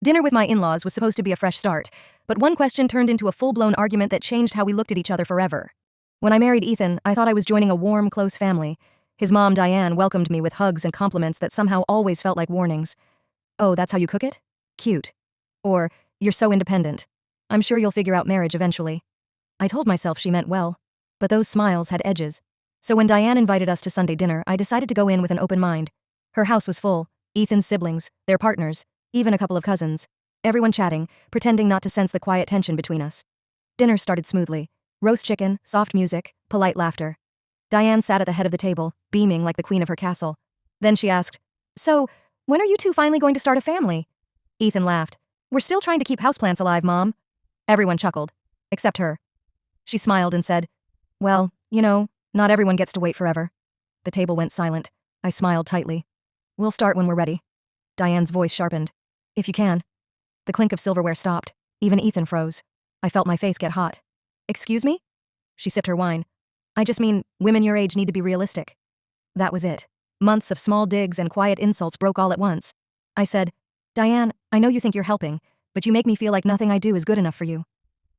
Dinner with my in-laws was supposed to be a fresh start, but one question turned into a full-blown argument that changed how we looked at each other forever. When I married Ethan, I thought I was joining a warm, close family. His mom, Diane, welcomed me with hugs and compliments that somehow always felt like warnings. "Oh, that's how you cook it? Cute." Or, "You're so independent. I'm sure you'll figure out marriage eventually." I told myself she meant well, but those smiles had edges. So when Diane invited us to Sunday dinner, I decided to go in with an open mind. Her house was full, Ethan's siblings, their partners, even a couple of cousins. Everyone chatting, pretending not to sense the quiet tension between us. Dinner started smoothly. Roast chicken, soft music, polite laughter. Diane sat at the head of the table, beaming like the queen of her castle. Then she asked, "So, when are you two finally going to start a family?" Ethan laughed. "We're still trying to keep houseplants alive, Mom." Everyone chuckled. Except her. She smiled and said, "Well, not everyone gets to wait forever." The table went silent. I smiled tightly. "We'll start when we're ready." Diane's voice sharpened. "If you can." The clink of silverware stopped. Even Ethan froze. I felt my face get hot. "Excuse me?" She sipped her wine. "I just mean, women your age need to be realistic." That was it. Months of small digs and quiet insults broke all at once. I said, "Diane, I know you think you're helping, but you make me feel like nothing I do is good enough for you."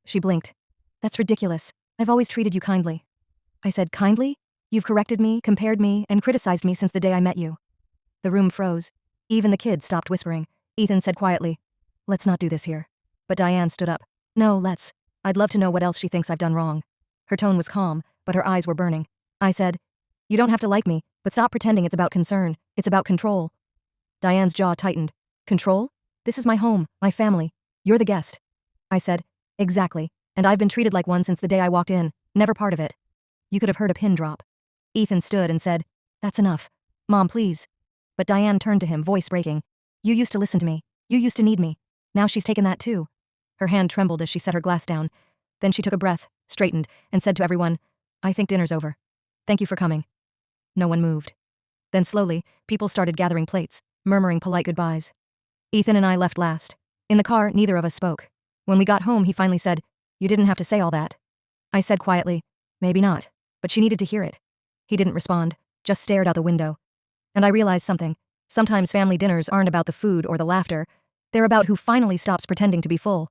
She blinked. "That's ridiculous. I've always treated you kindly." I said, "Kindly? You've corrected me, compared me, and criticized me since the day I met you." The room froze. Even the kids stopped whispering. Ethan said quietly, "Let's not do this here." But Diane stood up. "No, let's. I'd love to know what else she thinks I've done wrong." Her tone was calm, but her eyes were burning. I said, "You don't have to like me, but stop pretending it's about concern. It's about control." Diane's jaw tightened. "Control? This is my home, my family. You're the guest." I said, "Exactly, and I've been treated like one since the day I walked in, never part of it." You could have heard a pin drop. Ethan stood and said, "That's enough. Mom, please." But Diane turned to him, voice breaking. "You used to listen to me. You used to need me. Now she's taken that too." Her hand trembled as she set her glass down. Then she took a breath, straightened, and said to everyone, "I think dinner's over. Thank you for coming." No one moved. Then slowly, people started gathering plates, murmuring polite goodbyes. Ethan and I left last. In the car, neither of us spoke. When we got home, he finally said, "You didn't have to say all that." I said quietly, "Maybe not, but she needed to hear it." He didn't respond, just stared out the window. And I realized something. Sometimes family dinners aren't about the food or the laughter. They're about who finally stops pretending to be full.